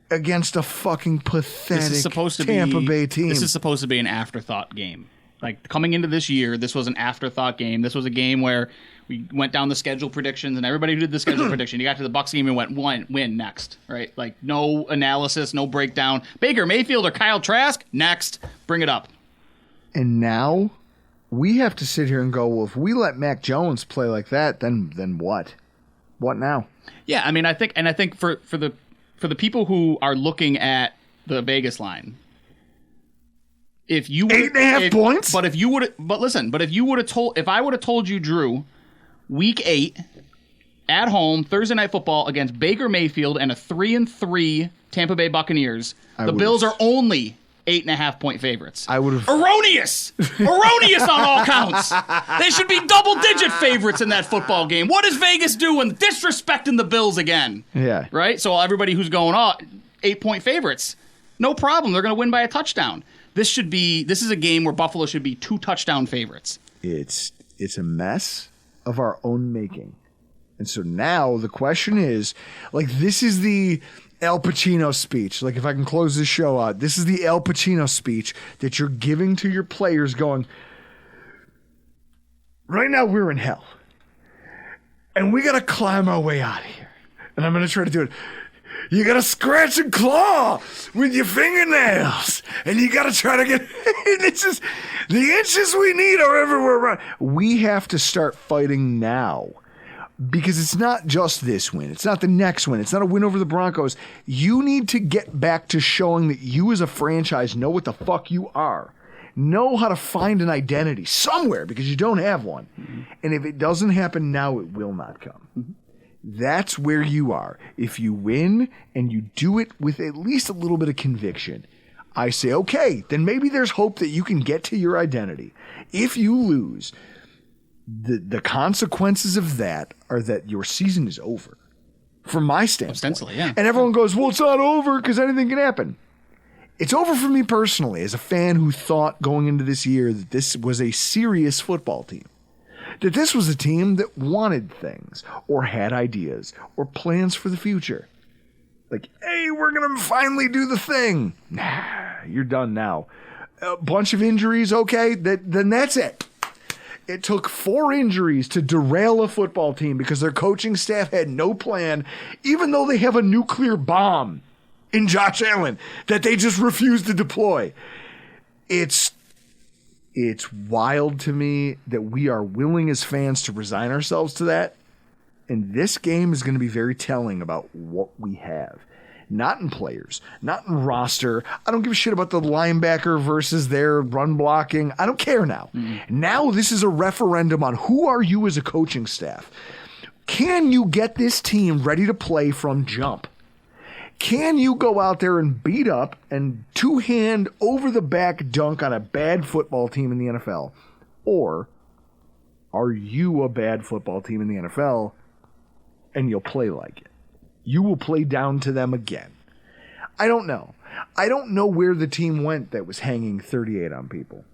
against a fucking pathetic This is supposed to Tampa be, Bay team. This is supposed to be an afterthought game. Like, coming into this year, this was an afterthought game. This was a game where we went down the schedule predictions, and everybody who did the schedule prediction, you got to the Bucs game and went, win next, right? Like, no analysis, no breakdown. Baker Mayfield or Kyle Trask? Next. Bring it up. And now we have to sit here and go, well, if we let Mac Jones play like that, then what? What now? Yeah, I mean, I think for the people who are looking at the Vegas line, if you 8.5 points, if you would have told, if I would have told you, Drew, Week 8 at home Thursday Night Football against Baker Mayfield and a 3-3 Tampa Bay Buccaneers, the Bills are only 8.5 point favorites. I would have erroneous on all counts. They should be double-digit favorites in that football game. What does Vegas doing? Disrespecting the Bills again. Yeah. Right? So everybody who's going, 8-point favorites, no problem. They're going to win by a touchdown. This is a game where Buffalo should be 2 touchdown favorites. It's a mess of our own making. And so now the question is, like, this is the Al Pacino speech. Like, if I can close this show out, this is the Al Pacino speech that you're giving to your players going, right now we're in hell. And we got to climb our way out of here. And I'm going to try to do it. You got to scratch and claw with your fingernails. And you got to try to get... It's just, the inches we need are everywhere around. We have to start fighting now. Because it's not just this win. It's not the next win. It's not a win over the Broncos. You need to get back to showing that you as a franchise know what the fuck you are. Know how to find an identity somewhere because you don't have one. Mm-hmm. And if it doesn't happen now, it will not come. Mm-hmm. That's where you are. If you win and you do it with at least a little bit of conviction, I say, okay, then maybe there's hope that you can get to your identity. If you lose, the consequences of that are that your season is over. From my standpoint. Ostensibly, yeah. And everyone goes, well, it's not over because anything can happen. It's over for me personally as a fan who thought going into this year that this was a serious football team. That this was a team that wanted things or had ideas or plans for the future. Like, hey, we're going to finally do the thing. Nah, you're done now. A bunch of injuries, okay, then that's it. It took 4 injuries to derail a football team because their coaching staff had no plan, even though they have a nuclear bomb in Josh Allen that they just refused to deploy. It's wild to me that we are willing as fans to resign ourselves to that. And this game is going to be very telling about what we have. Not in players, not in roster. I don't give a shit about the linebacker versus their run blocking. I don't care now. Mm-hmm. Now this is a referendum on who are you as a coaching staff. Can you get this team ready to play from jump? Can you go out there and beat up and two-hand over-the-back dunk on a bad football team in the NFL? Or are you a bad football team in the NFL and you'll play like it? You will play down to them again. I don't know. I don't know where the team went that was hanging 38 on people.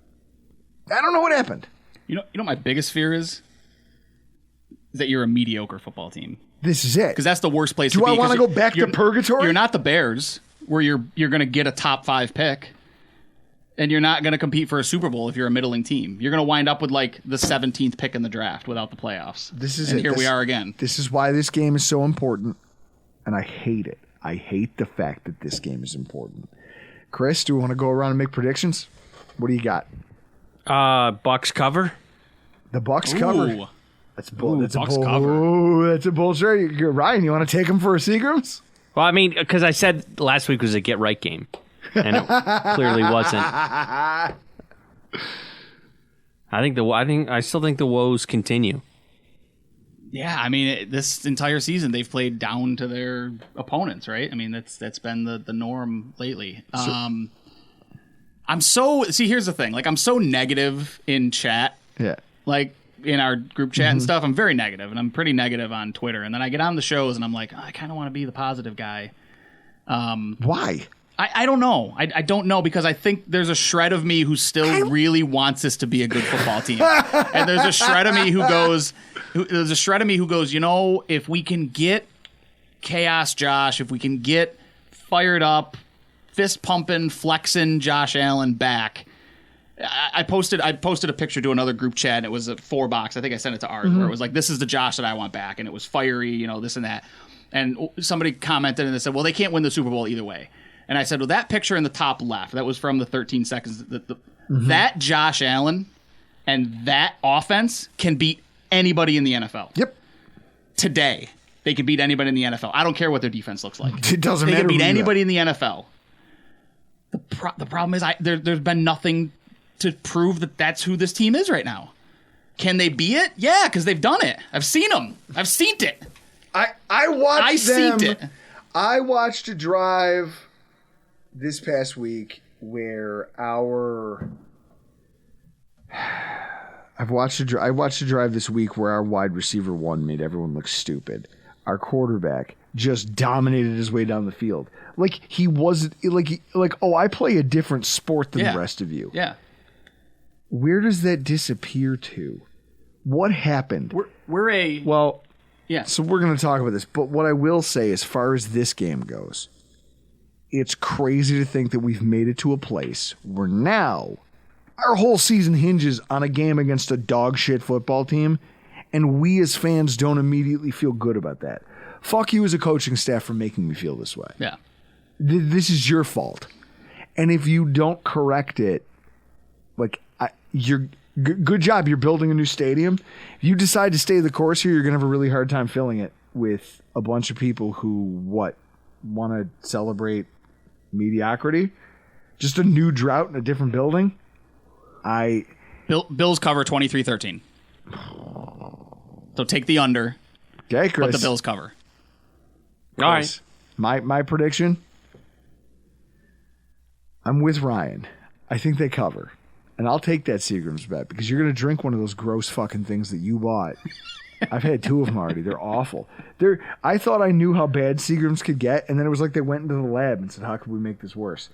I don't know what happened. You know my biggest fear is that you're a mediocre football team. This is it. Because that's the worst place to be. Do I want to go back to purgatory? You're not the Bears, where you're going to get a top 5 pick, and you're not going to compete for a Super Bowl if you're a middling team. You're going to wind up with like the 17th pick in the draft without the playoffs. This is and it. Here we are again. This is why this game is so important, and I hate it. I hate the fact that this game is important. Chris, do we want to go around and make predictions? What do you got? Bucs cover. The Bucs cover. That's a bold. That's Bucs a bold. cover. That's a bold trade. Ryan, you want to take him for a Seagrams? Well, I mean, because I said last week was a get right game, and it clearly wasn't. I still think the woes continue. Yeah, I mean, this entire season they've played down to their opponents, right? I mean, that's been the norm lately. Here's the thing. Like, I'm so negative in chat. Yeah. Like, in our group chat and stuff, I'm very negative, and I'm pretty negative on Twitter. And then I get on the shows, and I'm like, I kind of want to be the positive guy. Why? I don't know. I don't know, because I think there's a shred of me who still really wants this to be a good football team. And there's a shred of me who goes, if we can get chaos Josh, if we can get fired up, fist pumping, flexing Josh Allen back. I posted a picture to another group chat, and it was a 4-box. I think I sent it to Art, where it was like, this is the Josh that I want back, and it was fiery, this and that. And somebody commented and they said, well, they can't win the Super Bowl either way. And I said, well, that picture in the top left, that was from the 13 seconds. That Josh Allen and that offense can beat anybody in the NFL. Yep. Today, they can beat anybody in the NFL. I don't care what their defense looks like. It doesn't matter. They can beat anybody in the NFL. The problem is there's been nothing to prove that that's who this team is right now. Can they be it? Yeah, because they've done it. I've seen them. I've seen it. I watched them. Seen it. I watched a drive this past week where I watched a drive this week where our wide receiver 1 made everyone look stupid. Our quarterback just dominated his way down the field. Like he wasn't like oh, I play a different sport than the rest of you. Yeah. Where does that disappear to? What happened? Yeah. So we're going to talk about this, but what I will say as far as this game goes, it's crazy to think that we've made it to a place where now our whole season hinges on a game against a dog shit football team, and we as fans don't immediately feel good about that. Fuck you as a coaching staff for making me feel this way. Yeah. This is your fault. And if you don't correct it, good job. You're building a new stadium. If you decide to stay the course here, you're going to have a really hard time filling it with a bunch of people who, want to celebrate mediocrity? Just a new drought in a different building? Bills cover 23-13. So take the under. Okay, Chris. But the Bills cover. All right. My prediction, I'm with Ryan. I think they cover. And I'll take that Seagram's bet because you're going to drink one of those gross fucking things that you bought. I've had 2 of them already. They're awful. I thought I knew how bad Seagram's could get, and then it was like they went into the lab and said, how could we make this worse?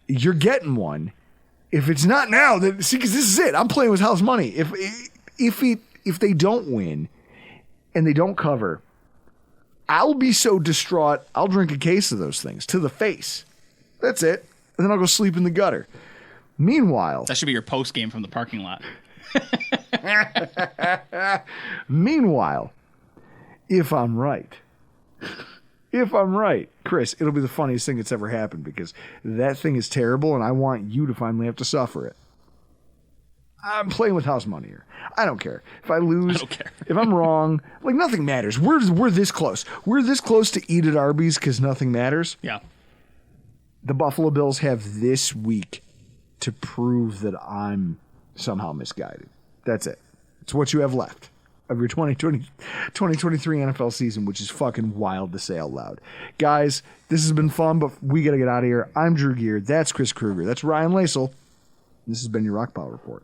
You're getting one. If it's not now, then see, because this is it. I'm playing with house money. If they don't win and they don't cover, I'll be so distraught, I'll drink a case of those things to the face. That's it. And then I'll go sleep in the gutter. Meanwhile... That should be your post game from the parking lot. Meanwhile, if I'm right, Chris, it'll be the funniest thing that's ever happened because that thing is terrible and I want you to finally have to suffer it. I'm playing with house money here. I don't care. If I lose, I don't care. If I'm wrong, nothing matters. We're this close. We're this close to eat at Arby's because nothing matters. Yeah. The Buffalo Bills have this week to prove that I'm somehow misguided. That's it. It's what you have left of your 2023 NFL season, which is fucking wild to say out loud. Guys, this has been fun, but we got to get out of here. I'm Drew Gear. That's Chris Kruger. That's Ryan Lasal. This has been your Rock Pile Report.